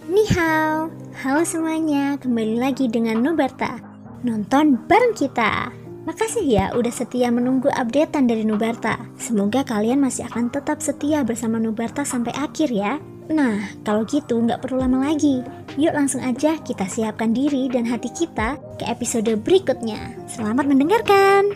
Ni hao, halo semuanya, kembali lagi dengan Nubarta. Nonton bareng kita. Makasih ya udah setia menunggu updatean dari Nubarta. Semoga kalian masih akan tetap setia bersama Nubarta sampai akhir ya. Nah, kalau gitu nggak perlu lama lagi. Yuk langsung aja kita siapkan diri dan hati kita ke episode berikutnya. Selamat mendengarkan.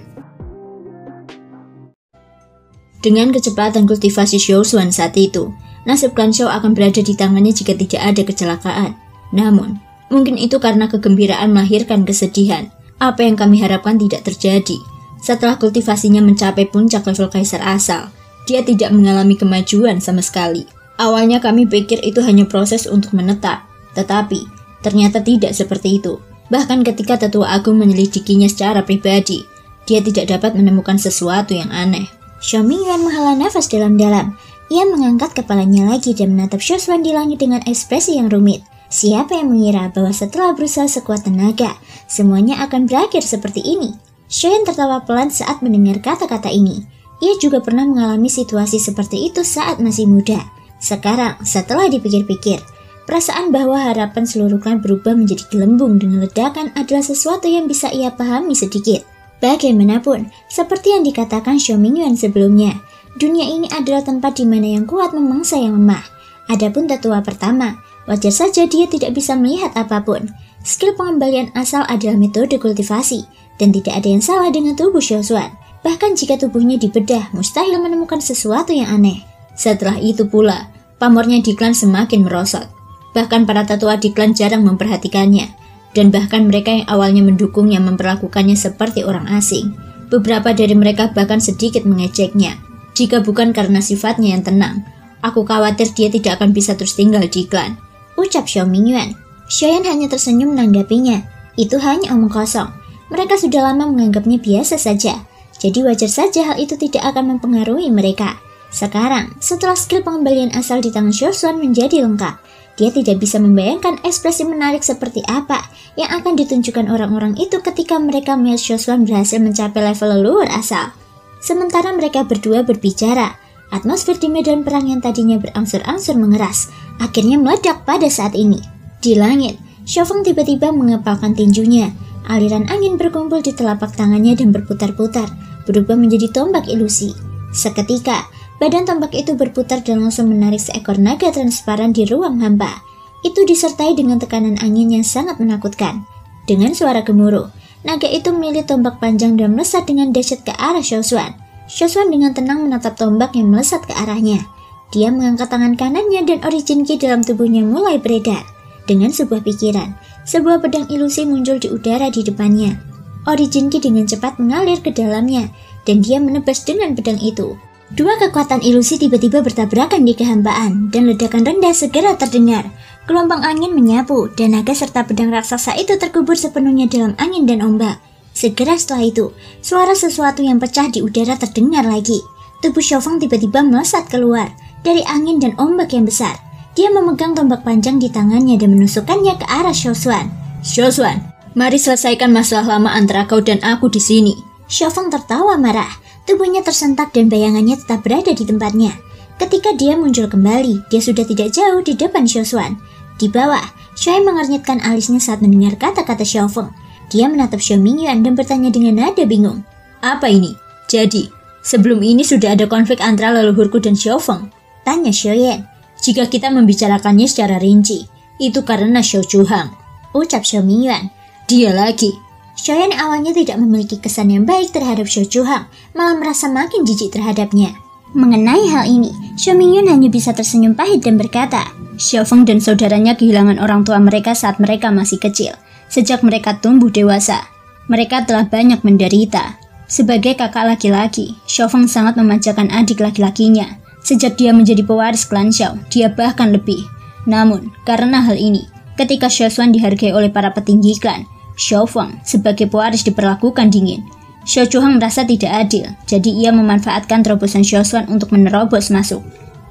Dengan kecepatan kultivasi Xiaoshuan saat itu, nasib klan Xiao akan berada di tangannya jika tidak ada kecelakaan. Namun, mungkin itu karena kegembiraan melahirkan kesedihan. Apa yang kami harapkan tidak terjadi. Setelah kultivasinya mencapai puncak level kaisar asal, dia tidak mengalami kemajuan sama sekali. Awalnya kami pikir itu hanya proses untuk menetap, tetapi ternyata tidak seperti itu. Bahkan ketika Tetua Agung menyelidikinya secara pribadi, dia tidak dapat menemukan sesuatu yang aneh. Xiao Mingyuan menghela nafas dalam-dalam. Ia mengangkat kepalanya lagi dan menatap Xiaoshuan di langit dengan ekspresi yang rumit. Siapa yang mengira bahwa setelah berusaha sekuat tenaga, semuanya akan berakhir seperti ini? Xiaoyan tertawa pelan saat mendengar kata-kata ini. Ia juga pernah mengalami situasi seperti itu saat masih muda. Sekarang, setelah dipikir-pikir, perasaan bahwa harapan seluruh klan berubah menjadi gelembung dengan ledakan adalah sesuatu yang bisa ia pahami sedikit. Bagaimanapun, seperti yang dikatakan Xiao Mingyuan sebelumnya, dunia ini adalah tempat di mana yang kuat memangsa yang lemah. Adapun tetua pertama, wajar saja dia tidak bisa melihat apapun. Skill pengembalian asal adalah metode kultivasi, dan tidak ada yang salah dengan tubuh Xiaoshuan. Bahkan jika tubuhnya dibedah, mustahil menemukan sesuatu yang aneh. Setelah itu pula, pamornya di klan semakin merosot. Bahkan para tetua di klan jarang memperhatikannya. Dan bahkan mereka yang awalnya mendukungnya memperlakukannya seperti orang asing. Beberapa dari mereka bahkan sedikit mengejeknya. Jika bukan karena sifatnya yang tenang, aku khawatir dia tidak akan bisa terus tinggal di klan, ucap Xiao Mingyuan. Xiaoyan hanya tersenyum menanggapinya. Itu hanya omong kosong. Mereka sudah lama menganggapnya biasa saja. Jadi wajar saja hal itu tidak akan mempengaruhi mereka. Sekarang, setelah skill pengembalian asal di tangan Xiaoshuan menjadi lengkap, dia tidak bisa membayangkan ekspresi menarik seperti apa yang akan ditunjukkan orang-orang itu ketika mereka melihat Xiaoshuan berhasil mencapai level leluhur asal. Sementara mereka berdua berbicara, atmosfer di medan perang yang tadinya berangsur-angsur mengeras, akhirnya meledak pada saat ini. Di langit, Xiaofeng tiba-tiba mengepalkan tinjunya. Aliran angin berkumpul di telapak tangannya dan berputar-putar, berubah menjadi tombak ilusi. Seketika, badan tombak itu berputar dan langsung menarik seekor naga transparan di ruang hampa. Itu disertai dengan tekanan angin yang sangat menakutkan. Dengan suara gemuruh, naga itu melilit tombak panjang dan melesat dengan dahsyat ke arah Xiaoshuan. Xiaoshuan dengan tenang menatap tombak yang melesat ke arahnya. Dia mengangkat tangan kanannya dan origin ki dalam tubuhnya mulai beredar. Dengan sebuah pikiran, sebuah pedang ilusi muncul di udara di depannya. Origin ki dengan cepat mengalir ke dalamnya, dan dia menebas dengan pedang itu. Dua kekuatan ilusi tiba-tiba bertabrakan di kehampaan, dan ledakan rendah segera terdengar. Gelombang angin menyapu, dan naga serta pedang raksasa itu terkubur sepenuhnya dalam angin dan ombak. Segera setelah itu, suara sesuatu yang pecah di udara terdengar lagi. Tubuh Xiaofeng tiba-tiba melesat keluar dari angin dan ombak yang besar. Dia memegang tombak panjang di tangannya dan menusukkannya ke arah Xiaoshuan. Xiaoshuan, mari selesaikan masalah lama antara kau dan aku di sini. Xiaofeng tertawa marah. Tubuhnya tersentak dan bayangannya tetap berada di tempatnya. Ketika dia muncul kembali, dia sudah tidak jauh di depan Xiaoshuan. Di bawah, Xiaoyan mengernyitkan alisnya saat mendengar kata-kata Xiaofeng. Dia menatap Xiao Mingyuan dan bertanya dengan nada bingung. Apa ini? Jadi, sebelum ini sudah ada konflik antara leluhurku dan Xiaofeng? Tanya Xiaoyan. Jika kita membicarakannya secara rinci, itu karena Xiao Zhuhang, ucap Xiao Mingyuan. Dia lagi. Xiaoyan awalnya tidak memiliki kesan yang baik terhadap Xiao Zhuhang, malah merasa makin jijik terhadapnya. Mengenai hal ini, Xiao Mingyuan hanya bisa tersenyum pahit dan berkata, Xiaofeng dan saudaranya kehilangan orang tua mereka saat mereka masih kecil. Sejak mereka tumbuh dewasa, mereka telah banyak menderita. Sebagai kakak laki-laki, Xiaofeng sangat memanjakan adik laki-lakinya. Sejak dia menjadi pewaris klan Xiao, dia bahkan lebih. Namun, karena hal ini, ketika Xiaoshuan dihargai oleh para petinggi klan, Xiaofeng sebagai pewaris diperlakukan dingin. Xiao Zhuhang merasa tidak adil, jadi ia memanfaatkan terobosan Xiaoshuan untuk menerobos masuk.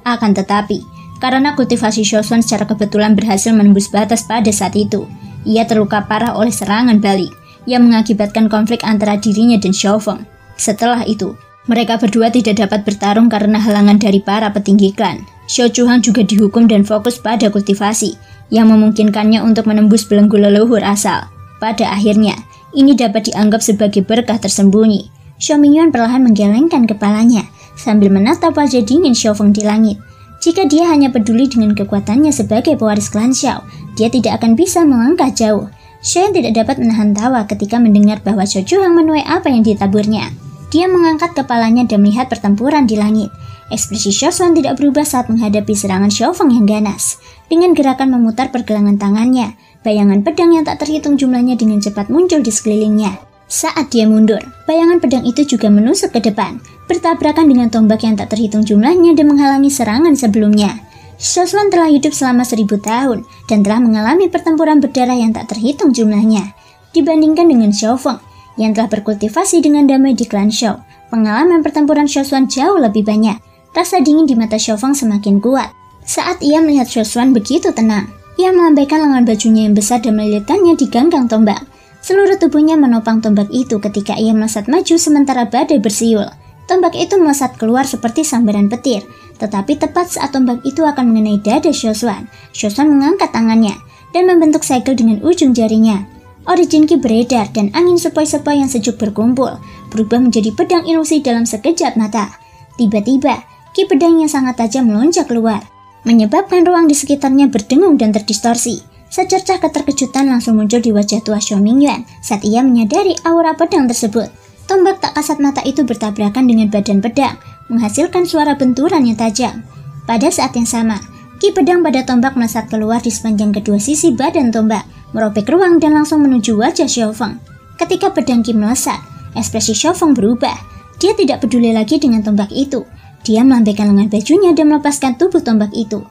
Akan tetapi, karena kultivasi Xiaoshuan secara kebetulan berhasil menembus batas pada saat itu, ia terluka parah oleh serangan balik yang mengakibatkan konflik antara dirinya dan Xiaofeng. Setelah itu, mereka berdua tidak dapat bertarung karena halangan dari para petinggi klan. Xiao Zhuhang juga dihukum dan fokus pada kultivasi. yang memungkinkannya untuk menembus belenggu leluhur asal. Pada akhirnya, ini dapat dianggap sebagai berkah tersembunyi. Xiao Mingyuan perlahan menggelengkan kepalanya sambil menatap wajah dingin Xiaofeng di langit. Jika dia hanya peduli dengan kekuatannya sebagai pewaris klan Xiao, dia tidak akan bisa melangkah jauh. Xiao tidak dapat menahan tawa ketika mendengar bahwa Xiao Zhuhang menuai apa yang ditaburnya. Dia mengangkat kepalanya dan melihat pertempuran di langit. Ekspresi Xiao Xuan tidak berubah saat menghadapi serangan Xiaofeng yang ganas. Dengan gerakan memutar pergelangan tangannya, bayangan pedang yang tak terhitung jumlahnya dengan cepat muncul di sekelilingnya. Saat dia mundur, bayangan pedang itu juga menusuk ke depan, bertabrakan dengan tombak yang tak terhitung jumlahnya dan menghalangi serangan sebelumnya. Xiao Xuan telah hidup selama 1000 tahun dan telah mengalami pertempuran berdarah yang tak terhitung jumlahnya. Dibandingkan dengan Xiaofeng yang telah berkultivasi dengan damai di klan Xiao, pengalaman pertempuran Xiao Xuan jauh lebih banyak. Rasa dingin di mata Xiaofeng semakin kuat. Saat ia melihat Xiao Xuan begitu tenang, ia melambaikan lengan bajunya yang besar dan melilitkannya di ganggang tombak. Seluruh tubuhnya menopang tombak itu ketika ia melesat maju sementara badai bersiul. Tombak itu melesat keluar seperti sambaran petir, tetapi tepat saat tombak itu akan mengenai dada Xiao Xuan mengangkat tangannya dan membentuk segel dengan ujung jarinya. Origin Ki beredar dan angin sepoi-sepoi yang sejuk berkumpul, berubah menjadi pedang ilusi dalam sekejap mata. Tiba-tiba, Ki pedang yang sangat tajam melonjak keluar, menyebabkan ruang di sekitarnya berdengung dan terdistorsi. Secercah keterkejutan langsung muncul di wajah tua Xiao Mingyuan saat ia menyadari aura pedang tersebut. Tombak tak kasat mata itu bertabrakan dengan badan pedang, menghasilkan suara benturan yang tajam. Pada saat yang sama, Ki pedang pada tombak melesat keluar di sepanjang kedua sisi badan tombak, merobek ruang dan langsung menuju wajah Xiaofeng. Ketika pedang Ki melesat, ekspresi Xiaofeng berubah. Dia tidak peduli lagi dengan tombak itu. Dia melambaikan lengan bajunya dan melepaskan tubuh tombak itu.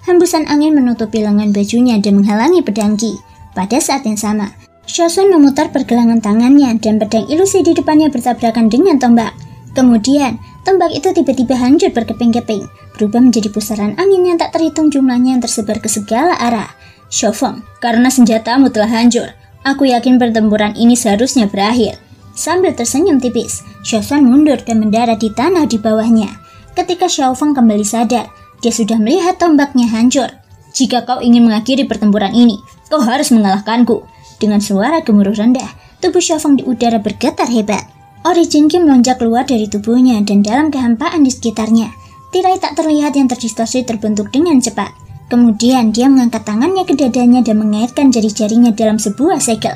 Hembusan angin menutupi lengan bajunya dan menghalangi pedang Ki. Pada saat yang sama, Xiao Xuan memutar pergelangan tangannya dan pedang ilusi di depannya bertabrakan dengan tombak. Kemudian, tombak itu tiba-tiba hancur berkeping-keping, berubah menjadi pusaran angin yang tak terhitung jumlahnya yang tersebar ke segala arah. Xiaofeng, karena senjatamu telah hancur, aku yakin pertempuran ini seharusnya berakhir. Sambil tersenyum tipis, Xiao Xuan mundur dan mendarat di tanah di bawahnya. Ketika Xiaofeng kembali sadar, dia sudah melihat tombaknya hancur. Jika kau ingin mengakhiri pertempuran ini, kau harus mengalahkanku. Dengan suara gemuruh rendah, tubuh Xiaofeng di udara bergetar hebat. Origin Ki melonjak keluar dari tubuhnya dan dalam kehampaan di sekitarnya. Tirai tak terlihat yang terdistorsi terbentuk dengan cepat. Kemudian dia mengangkat tangannya ke dadanya dan mengaitkan jari-jarinya dalam sebuah segel.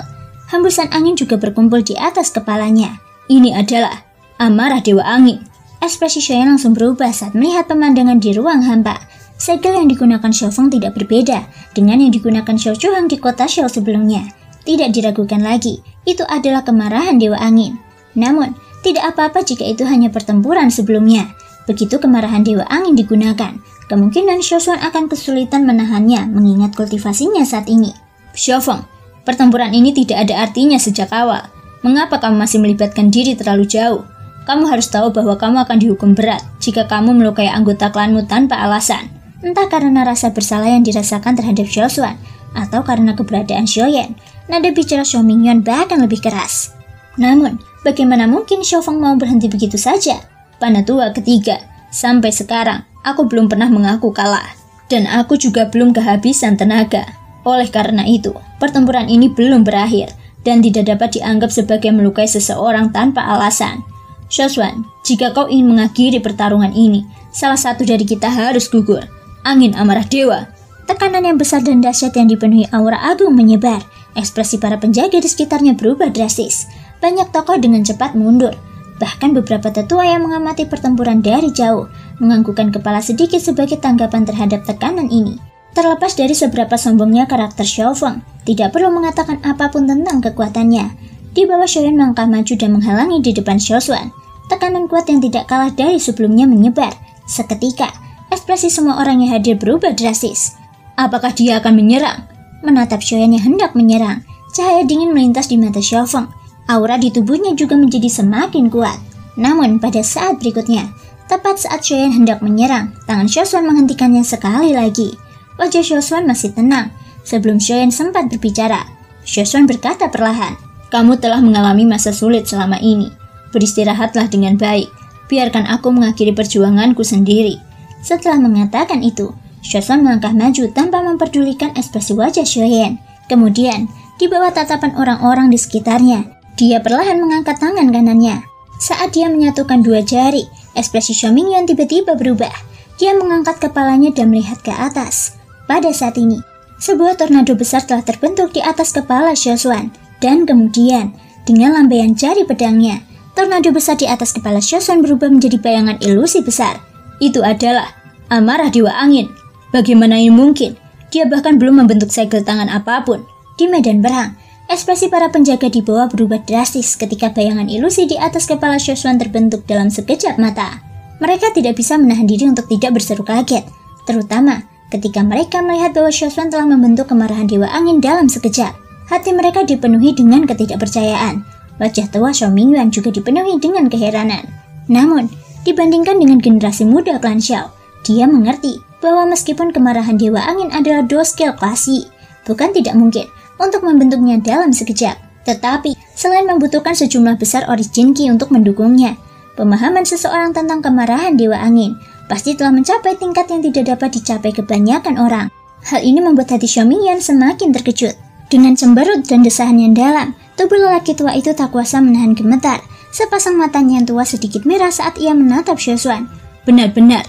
Hembusan angin juga berkumpul di atas kepalanya. Ini adalah amarah Dewa Angin. Ekspresi Xiao langsung berubah saat melihat pemandangan di ruang hampa. Segel yang digunakan Xiaofeng tidak berbeda dengan yang digunakan Xiao Zhuhang di kota Xiao sebelumnya. Tidak diragukan lagi, itu adalah kemarahan Dewa Angin. Namun, tidak apa-apa jika itu hanya pertempuran sebelumnya. Begitu kemarahan Dewa Angin digunakan, kemungkinan Xiao Xuan akan kesulitan menahannya mengingat kultivasinya saat ini. Xiaofeng, pertempuran ini tidak ada artinya sejak awal. Mengapa kamu masih melibatkan diri terlalu jauh? Kamu harus tahu bahwa kamu akan dihukum berat jika kamu melukai anggota klanmu tanpa alasan. Entah karena rasa bersalah yang dirasakan terhadap Xiao Xuan, atau karena keberadaan Xiaoyan, nada bicara Xiao Mingyuan bahkan lebih keras. Namun, bagaimana mungkin Xiaofeng mau berhenti begitu saja? Panatua ketiga, sampai sekarang, aku belum pernah mengaku kalah. Dan aku juga belum kehabisan tenaga. Oleh karena itu, pertempuran ini belum berakhir, dan tidak dapat dianggap sebagai melukai seseorang tanpa alasan. Xiao Xuan, jika kau ingin mengakhiri pertarungan ini, salah satu dari kita harus gugur. Angin amarah dewa. Tekanan yang besar dan dahsyat yang dipenuhi aura agung menyebar. Ekspresi para penjaga di sekitarnya berubah drastis. Banyak tokoh dengan cepat mundur. Bahkan beberapa tetua yang mengamati pertempuran dari jauh menganggukkan kepala sedikit sebagai tanggapan terhadap tekanan ini. Terlepas dari seberapa sombongnya karakter Xiaofeng, tidak perlu mengatakan apapun tentang kekuatannya. Di bawah Xiaoyan melangkah maju dan menghalangi di depan Xiao Xuan. Tekanan kuat yang tidak kalah dari sebelumnya menyebar. Seketika, ekspresi semua orang yang hadir berubah drastis. Apakah dia akan menyerang? Menatap Xiaoyan yang hendak menyerang, cahaya dingin melintas di mata Xiaofeng. Aura di tubuhnya juga menjadi semakin kuat. Namun pada saat berikutnya, tepat saat Xiaoyan hendak menyerang, tangan Xiao Xuan menghentikannya sekali lagi. Wajah Xiao Xuan masih tenang. Sebelum Xiaoyan sempat berbicara, Xiao Xuan berkata perlahan, "Kamu telah mengalami masa sulit selama ini. Beristirahatlah dengan baik. Biarkan aku mengakhiri perjuanganku sendiri." Setelah mengatakan itu, Xiaoshuan melangkah maju tanpa memperdulikan ekspresi wajah Xiaoyan. Kemudian, di bawah tatapan orang-orang di sekitarnya, dia perlahan mengangkat tangan kanannya. Saat dia menyatukan dua jari, ekspresi Xiao Mingyuan tiba-tiba berubah. Dia mengangkat kepalanya dan melihat ke atas. Pada saat ini, sebuah tornado besar telah terbentuk di atas kepala Xiaoshuan. Dan kemudian, dengan lambaian jari pedangnya, tornado besar di atas kepala Xiaoshuan berubah menjadi bayangan ilusi besar. Itu adalah amarah Dewa Angin. Bagaimana ini mungkin? Dia bahkan belum membentuk segel tangan apapun. Di medan perang, ekspresi para penjaga di bawah berubah drastis ketika bayangan ilusi di atas kepala Xiaoshuan terbentuk dalam sekejap mata. Mereka tidak bisa menahan diri untuk tidak berseru kaget, terutama ketika mereka melihat bahwa Xiaoshuan telah membentuk kemarahan Dewa Angin dalam sekejap. Hati mereka dipenuhi dengan ketidakpercayaan. Wajah tua Xiao Mingyuan juga dipenuhi dengan keheranan. Namun, dibandingkan dengan generasi muda klan Xiao, dia mengerti bahwa meskipun kemarahan Dewa Angin adalah dua skill klasik, bukan tidak mungkin untuk membentuknya dalam sekejap. Tetapi, selain membutuhkan sejumlah besar origin ki untuk mendukungnya, pemahaman seseorang tentang kemarahan Dewa Angin pasti telah mencapai tingkat yang tidak dapat dicapai kebanyakan orang. Hal ini membuat hati Xiao Mingyuan semakin terkejut. Dengan cemberut dan desahan yang dalam, tubuh lelaki tua itu tak kuasa menahan gemetar. Sepasang matanya yang tua sedikit merah saat ia menatap Xiaoshuan. Benar-benar,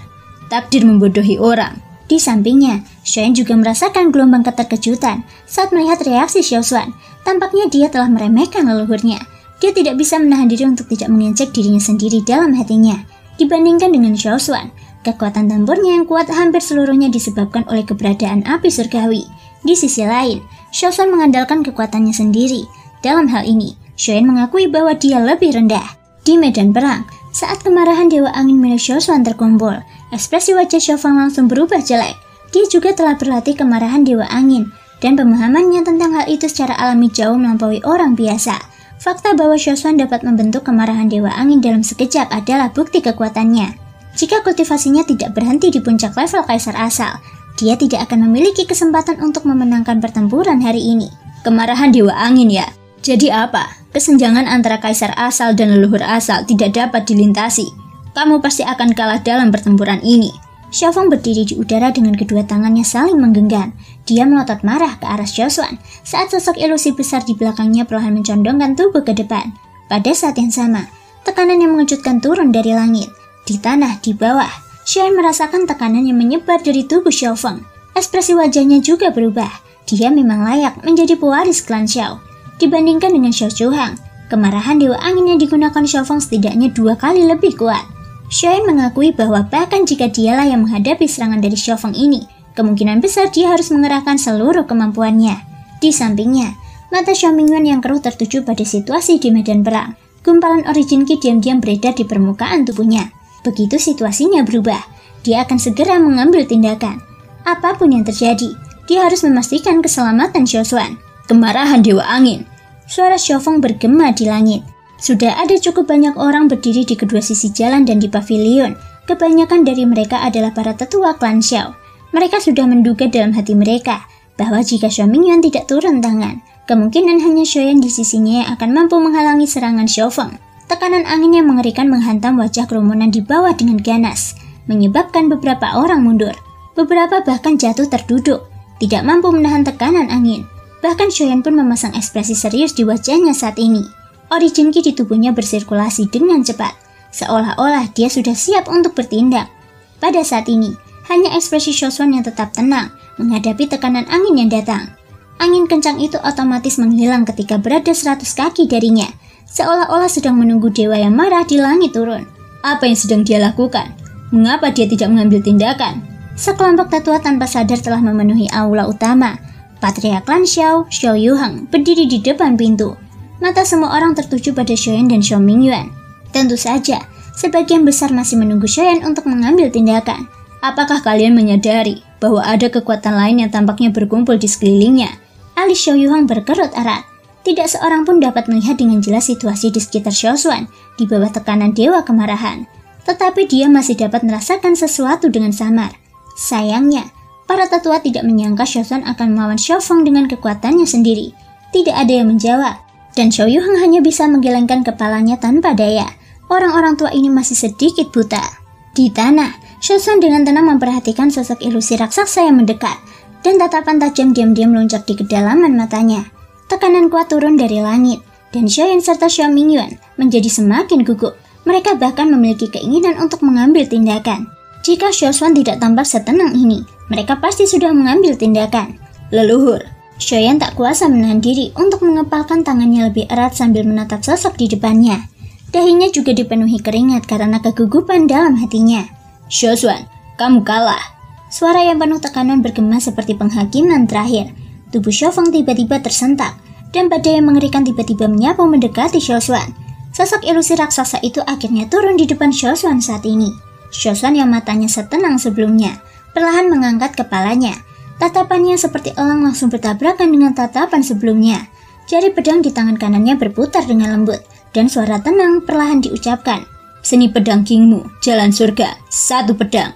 takdir membodohi orang. Di sampingnya, Xiaoyan juga merasakan gelombang keterkejutan saat melihat reaksi Xiaoshuan. Tampaknya dia telah meremehkan leluhurnya. Dia tidak bisa menahan diri untuk tidak mengejek dirinya sendiri dalam hatinya. Dibandingkan dengan Xiaoshuan, kekuatan tempurnya yang kuat hampir seluruhnya disebabkan oleh keberadaan api surgawi. Di sisi lain, Xiaoshuan mengandalkan kekuatannya sendiri. Dalam hal ini, Xiaoyan mengakui bahwa dia lebih rendah. Di medan perang, saat kemarahan Dewa Angin milik Xiaoshuan terkumpul, ekspresi wajah Xiaofang langsung berubah jelek. Dia juga telah berlatih kemarahan Dewa Angin, dan pemahamannya tentang hal itu secara alami jauh melampaui orang biasa. Fakta bahwa Xiaoshuan dapat membentuk kemarahan Dewa Angin dalam sekejap adalah bukti kekuatannya. Jika kultivasinya tidak berhenti di puncak level Kaisar Asal, dia tidak akan memiliki kesempatan untuk memenangkan pertempuran hari ini. Kemarahan Dewa Angin ya? Jadi apa? Kesenjangan antara Kaisar Asal dan leluhur asal tidak dapat dilintasi. Kamu pasti akan kalah dalam pertempuran ini. Xiaofang berdiri di udara dengan kedua tangannya saling menggenggam. Dia melotot marah ke arah Xiaoshuan saat sosok ilusi besar di belakangnya perlahan mencondongkan tubuh ke depan. Pada saat yang sama, tekanan yang mengejutkan turun dari langit. Di tanah di bawah, Xiaoyan merasakan tekanan yang menyebar dari tubuh Xiaofang. Ekspresi wajahnya juga berubah. Dia memang layak menjadi pewaris klan Xiao. Dibandingkan dengan Xiao Zhuhang, kemarahan Dewa Angin yang digunakan Xiaofang setidaknya 2 kali lebih kuat. Xiaoyan mengakui bahwa bahkan jika dialah yang menghadapi serangan dari Xiaofang ini, kemungkinan besar dia harus mengerahkan seluruh kemampuannya. Di sampingnya, mata Xiao Mingyuan yang keruh tertuju pada situasi di medan perang. Gumpalan origin ki diam-diam beredar di permukaan tubuhnya. Begitu situasinya berubah, dia akan segera mengambil tindakan. Apapun yang terjadi, dia harus memastikan keselamatan Xiaoshuan. Kemarahan Dewa Angin. Suara Xiaofang bergema di langit. Sudah ada cukup banyak orang berdiri di kedua sisi jalan dan di pavilion. Kebanyakan dari mereka adalah para tetua klan Xiao. Mereka sudah menduga dalam hati mereka bahwa jika Xiao Mingyuan tidak turun tangan, kemungkinan hanya Xiaoyan di sisinya yang akan mampu menghalangi serangan Xiaofang. Tekanan angin yang mengerikan menghantam wajah kerumunan di bawah dengan ganas, menyebabkan beberapa orang mundur. Beberapa bahkan jatuh terduduk, tidak mampu menahan tekanan angin. Bahkan Xiaoyan pun memasang ekspresi serius di wajahnya saat ini. Origin ki di tubuhnya bersirkulasi dengan cepat, seolah-olah dia sudah siap untuk bertindak. Pada saat ini, hanya ekspresi Xiaoshuan yang tetap tenang menghadapi tekanan angin yang datang. Angin kencang itu otomatis menghilang ketika berada 100 kaki darinya, seolah-olah sedang menunggu dewa yang marah di langit turun. Apa yang sedang dia lakukan? Mengapa dia tidak mengambil tindakan? Sekelompok tetua tanpa sadar telah memenuhi aula utama. Patriark klan Xiao, Xiao Yuhang, berdiri di depan pintu. Mata semua orang tertuju pada Xiaoyan dan Xiao Mingyuan. Tentu saja, sebagian besar masih menunggu Xiaoyan untuk mengambil tindakan. Apakah kalian menyadari bahwa ada kekuatan lain yang tampaknya berkumpul di sekelilingnya? Alis Xiao Yuhang berkerut erat. Tidak seorang pun dapat melihat dengan jelas situasi di sekitar Xiaoshuan di bawah tekanan dewa kemarahan. Tetapi dia masih dapat merasakan sesuatu dengan samar. Sayangnya, para tetua tidak menyangka Xiaoshuan akan melawan Xiaofang dengan kekuatannya sendiri. Tidak ada yang menjawab, dan Xiao Yuhang hanya bisa menggelengkan kepalanya tanpa daya. Orang-orang tua ini masih sedikit buta. Di tanah, Xiaoshuan dengan tenang memperhatikan sosok ilusi raksasa yang mendekat, dan tatapan tajam diam-diam melonjak di kedalaman matanya. Tekanan kuat turun dari langit, dan Xiaoyan serta Xiao Mingyuan menjadi semakin gugup. Mereka bahkan memiliki keinginan untuk mengambil tindakan. Jika Xiaoshuan tidak tampak setenang ini, mereka pasti sudah mengambil tindakan. Leluhur, Xiaoyan tak kuasa menahan diri untuk mengepalkan tangannya lebih erat sambil menatap sosok di depannya. Dahinya juga dipenuhi keringat karena kegugupan dalam hatinya. Xiaoshuan, kamu kalah. Suara yang penuh tekanan bergema seperti penghakiman terakhir. Tubuh Xiaofeng tiba-tiba tersentak, dan badai yang mengerikan tiba-tiba menyapu mendekati Xiaoshuan. Sosok ilusi raksasa itu akhirnya turun di depan Xiaoshuan saat ini. Xiaoshuan yang matanya setenang sebelumnya, perlahan mengangkat kepalanya. Tatapannya seperti elang langsung bertabrakan dengan tatapan sebelumnya. Jari pedang di tangan kanannya berputar dengan lembut, dan suara tenang perlahan diucapkan. Seni pedang kingmu, jalan surga, satu pedang.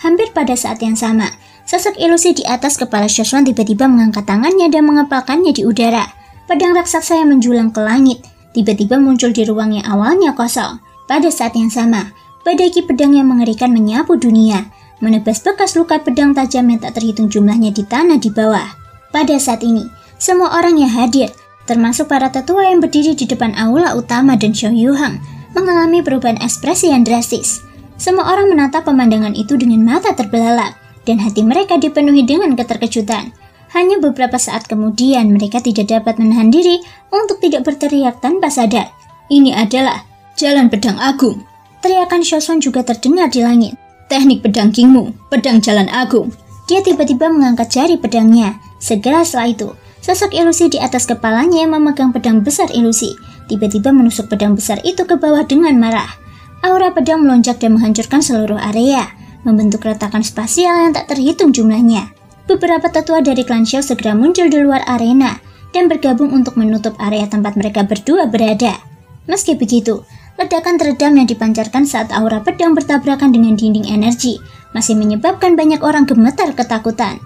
Hampir pada saat yang sama, sosok ilusi di atas kepala Xiaoshuan tiba-tiba mengangkat tangannya dan mengepalkannya di udara. Pedang raksasa yang menjulang ke langit tiba-tiba muncul di ruang yang awalnya kosong. Pada saat yang sama, badai ki pedang yang mengerikan menyapu dunia, menebas bekas luka pedang tajam yang tak terhitung jumlahnya di tanah di bawah. Pada saat ini, semua orang yang hadir, termasuk para tetua yang berdiri di depan aula utama dan Xiao Yuhang, mengalami perubahan ekspresi yang drastis. Semua orang menatap pemandangan itu dengan mata terbelalak, dan hati mereka dipenuhi dengan keterkejutan. Hanya beberapa saat kemudian mereka tidak dapat menahan diri untuk tidak berteriak tanpa sadar. Ini adalah jalan pedang agung. Teriakan Xiaoshuan juga terdengar di langit. Teknik pedang kingmu, pedang jalan agung. Dia tiba-tiba mengangkat jari pedangnya. Segera setelah itu, sosok ilusi di atas kepalanya yang memegang pedang besar ilusi tiba-tiba menusuk pedang besar itu ke bawah dengan marah. Aura pedang melonjak dan menghancurkan seluruh area, membentuk retakan spasial yang tak terhitung jumlahnya. Beberapa tetua dari klan Xiao segera muncul di luar arena dan bergabung untuk menutup area tempat mereka berdua berada. Meski begitu, ledakan teredam yang dipancarkan saat aura pedang bertabrakan dengan dinding energi masih menyebabkan banyak orang gemetar ketakutan.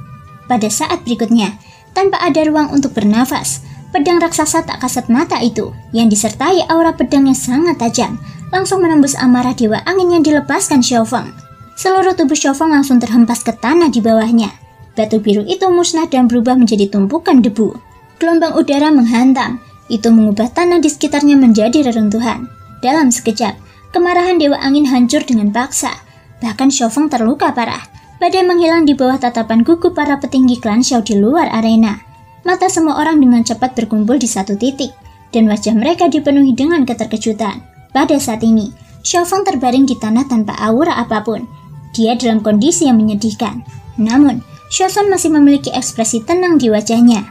Pada saat berikutnya, tanpa ada ruang untuk bernafas, pedang raksasa tak kasat mata itu, yang disertai aura pedang yang sangat tajam, langsung menembus amarah dewa angin yang dilepaskan Xiaofeng. Seluruh tubuh Xiaofeng langsung terhempas ke tanah di bawahnya. Batu biru itu musnah dan berubah menjadi tumpukan debu. Gelombang udara menghantam, itu mengubah tanah di sekitarnya menjadi reruntuhan. Dalam sekejap, kemarahan dewa angin hancur dengan paksa. Bahkan Xiaofeng terluka parah. Badai menghilang di bawah tatapan gugup para petinggi klan Xiao di luar arena. Mata semua orang dengan cepat berkumpul di satu titik, dan wajah mereka dipenuhi dengan keterkejutan. Pada saat ini, Xiaofeng terbaring di tanah tanpa aura apapun. Dia dalam kondisi yang menyedihkan. Namun, Xiaoshuan masih memiliki ekspresi tenang di wajahnya.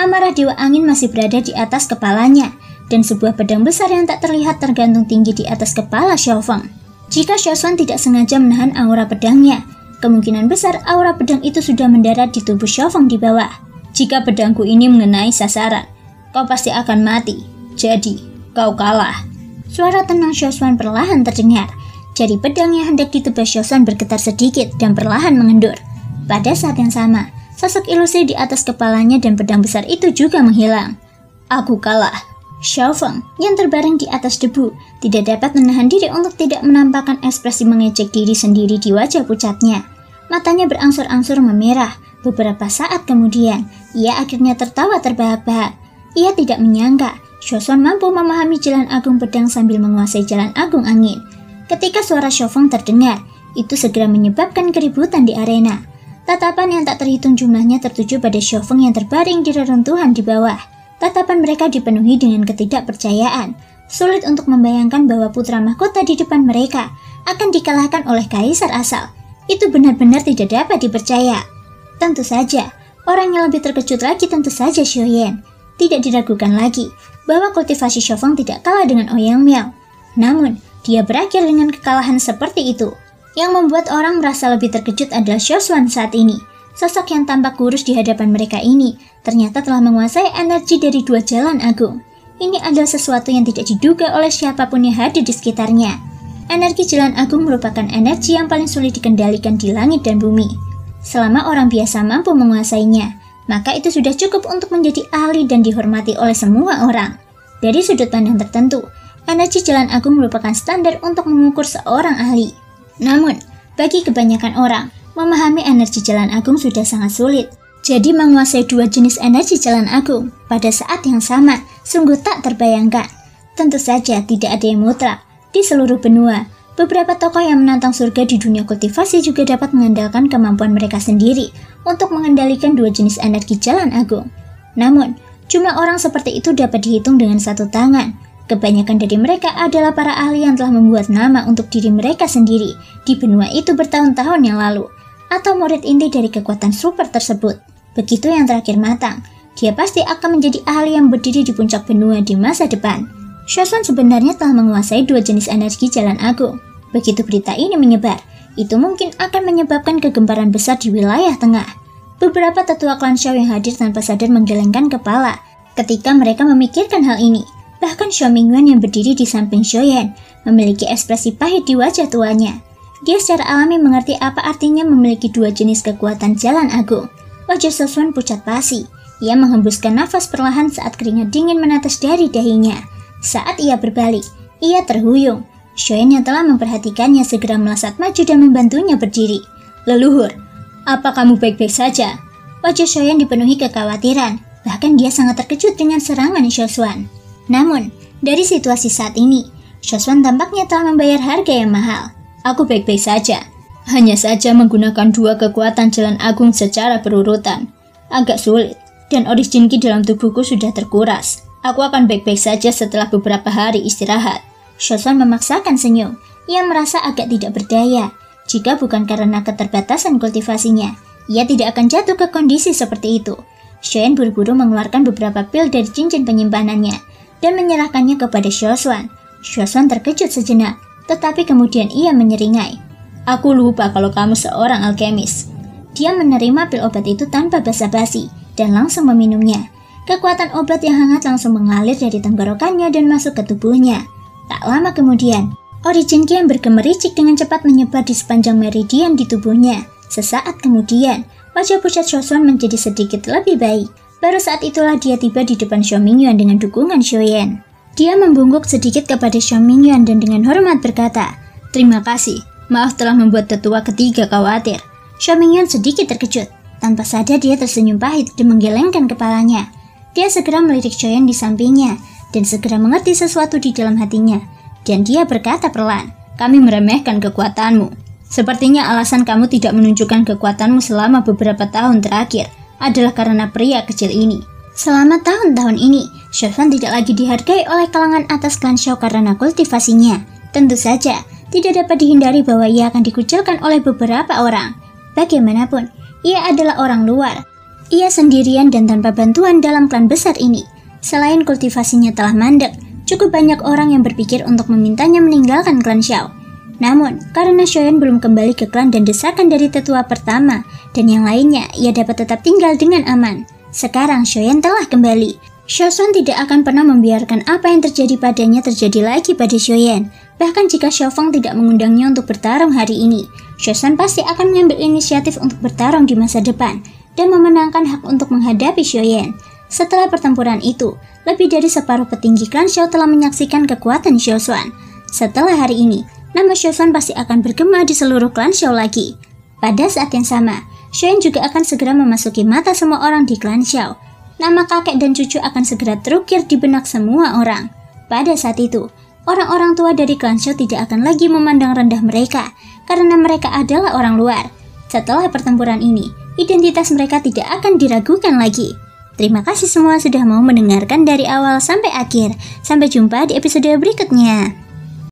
Amarah dewa angin masih berada di atas kepalanya, dan sebuah pedang besar yang tak terlihat tergantung tinggi di atas kepala Xiaofeng. Jika Xiaoshuan tidak sengaja menahan aura pedangnya, kemungkinan besar aura pedang itu sudah mendarat di tubuh Xiaofeng di bawah. Jika pedangku ini mengenai sasaran, kau pasti akan mati. Jadi, kau kalah. Suara tenang Xiaoshuan perlahan terdengar. Jari pedang yang hendak ditebas Xiaoshuan bergetar sedikit dan perlahan mengendur. Pada saat yang sama, sosok ilusi di atas kepalanya dan pedang besar itu juga menghilang. Aku kalah. Xiaofeng yang terbaring di atas debu tidak dapat menahan diri untuk tidak menampakkan ekspresi mengejek diri sendiri di wajah pucatnya. Matanya berangsur-angsur memerah. Beberapa saat kemudian, ia akhirnya tertawa terbahak-bahak. Ia tidak menyangka Xiaoshuan mampu memahami jalan agung pedang sambil menguasai jalan agung angin. Ketika suara Xiaofeng terdengar, itu segera menyebabkan keributan di arena. Tatapan yang tak terhitung jumlahnya tertuju pada Xiaofeng yang terbaring di reruntuhan di bawah. Tatapan mereka dipenuhi dengan ketidakpercayaan. Sulit untuk membayangkan bahwa putra mahkota di depan mereka akan dikalahkan oleh kaisar asal. Itu benar-benar tidak dapat dipercaya. Tentu saja, orang yang lebih terkejut lagi tentu saja Xiaoyan. Tidak diragukan lagi bahwa kultivasi Xiaofeng tidak kalah dengan Ouyang Miao. Namun, dia berakhir dengan kekalahan seperti itu. Yang membuat orang merasa lebih terkejut adalah Xiaoshuan saat ini. Sosok yang tampak kurus di hadapan mereka ini ternyata telah menguasai energi dari dua jalan agung. Ini adalah sesuatu yang tidak diduga oleh siapapun yang hadir di sekitarnya. Energi jalan agung merupakan energi yang paling sulit dikendalikan di langit dan bumi. Selama orang biasa mampu menguasainya, maka itu sudah cukup untuk menjadi ahli dan dihormati oleh semua orang. Dari sudut pandang tertentu, energi jalan agung merupakan standar untuk mengukur seorang ahli. Namun, bagi kebanyakan orang, memahami energi jalan agung sudah sangat sulit. Jadi menguasai dua jenis energi jalan agung pada saat yang sama sungguh tak terbayangkan. Tentu saja tidak ada yang mutlak. Di seluruh benua, beberapa tokoh yang menantang surga di dunia kultivasi juga dapat mengandalkan kemampuan mereka sendiri untuk mengendalikan dua jenis energi jalan agung. Namun, jumlah orang seperti itu dapat dihitung dengan satu tangan. Kebanyakan dari mereka adalah para ahli yang telah membuat nama untuk diri mereka sendiri di benua itu bertahun-tahun yang lalu, atau murid inti dari kekuatan super tersebut. Begitu yang terakhir matang, dia pasti akan menjadi ahli yang berdiri di puncak benua di masa depan. Shoswan sebenarnya telah menguasai dua jenis energi jalan agung. Begitu berita ini menyebar, itu mungkin akan menyebabkan kegemparan besar di wilayah tengah. Beberapa tetua klan Shao yang hadir tanpa sadar menggelengkan kepala ketika mereka memikirkan hal ini. Bahkan Xiao Mingyuan yang berdiri di samping Xiaoyan memiliki ekspresi pahit di wajah tuanya. Dia secara alami mengerti apa artinya memiliki dua jenis kekuatan jalan agung. Wajah Shoswan pucat pasi. Ia menghembuskan nafas perlahan saat keringat dingin menetes dari dahinya. Saat ia berbalik, ia terhuyung. Xiaoyan yang telah memperhatikannya segera melesat maju dan membantunya berdiri. "Leluhur, apa kamu baik-baik saja?" Wajah Xiaoyan dipenuhi kekhawatiran. Bahkan dia sangat terkejut dengan serangan Shoswan. Namun, dari situasi saat ini, Shoswan tampaknya telah membayar harga yang mahal. "Aku baik-baik saja. Hanya saja menggunakan dua kekuatan jalan agung secara berurutan. Agak sulit, dan origin ki dalam tubuhku sudah terkuras. Aku akan baik-baik saja setelah beberapa hari istirahat." Shoswan memaksakan senyum. Ia merasa agak tidak berdaya. Jika bukan karena keterbatasan kultivasinya, ia tidak akan jatuh ke kondisi seperti itu. Xiaoyan buru-buru mengeluarkan beberapa pil dari cincin penyimpanannya dan menyerahkannya kepada Shoswan. Shoswan terkejut sejenak, tetapi kemudian ia menyeringai. "Aku lupa kalau kamu seorang alkemis." Dia menerima pil obat itu tanpa basa-basi dan langsung meminumnya. Kekuatan obat yang hangat langsung mengalir dari tenggorokannya dan masuk ke tubuhnya. Tak lama kemudian, origin ki yang bergemericik dengan cepat menyebar di sepanjang meridian di tubuhnya. Sesaat kemudian, wajah pucat Shoswan menjadi sedikit lebih baik. Baru saat itulah dia tiba di depan Xiao Mingyuan dengan dukungan Xiaoyan. Dia membungkuk sedikit kepada Xiao Mingyuan dan dengan hormat berkata, "Terima kasih, maaf telah membuat tetua ketiga khawatir." Xiao Mingyuan sedikit terkejut. Tanpa sadar dia tersenyum pahit dan menggelengkan kepalanya. Dia segera melirik Xiaoyan di sampingnya dan segera mengerti sesuatu di dalam hatinya. Dan dia berkata perlahan, "Kami meremehkan kekuatanmu. Sepertinya alasan kamu tidak menunjukkan kekuatanmu selama beberapa tahun terakhir adalah karena pria kecil ini." Selama tahun-tahun ini, Shoswan tidak lagi dihargai oleh kalangan atas klan Shao karena kultivasinya. Tentu saja, tidak dapat dihindari bahwa ia akan dikucilkan oleh beberapa orang. Bagaimanapun, ia adalah orang luar. Ia sendirian dan tanpa bantuan dalam klan besar ini. Selain kultivasinya telah mandek, cukup banyak orang yang berpikir untuk memintanya meninggalkan klan Shao. Namun, karena Xiaoyan belum kembali ke klan dan desakan dari tetua pertama dan yang lainnya, ia dapat tetap tinggal dengan aman. Sekarang Xiaoyan telah kembali. Shoswan tidak akan pernah membiarkan apa yang terjadi padanya terjadi lagi pada Xiaoyan. Bahkan jika Xiaofeng tidak mengundangnya untuk bertarung hari ini, Shoswan pasti akan mengambil inisiatif untuk bertarung di masa depan dan memenangkan hak untuk menghadapi Xiaoyan. Setelah pertempuran itu, lebih dari separuh petinggi klan Shao telah menyaksikan kekuatan Shoswan. Setelah hari ini, nama Shoswan pasti akan bergema di seluruh klan Shao lagi. Pada saat yang sama, Xiaoyan juga akan segera memasuki mata semua orang di klan Shao. Nama kakek dan cucu akan segera terukir di benak semua orang. Pada saat itu, orang-orang tua dari klan Shao tidak akan lagi memandang rendah mereka karena mereka adalah orang luar. Setelah pertempuran ini, identitas mereka tidak akan diragukan lagi. Terima kasih semua sudah mau mendengarkan dari awal sampai akhir. Sampai jumpa di episode berikutnya.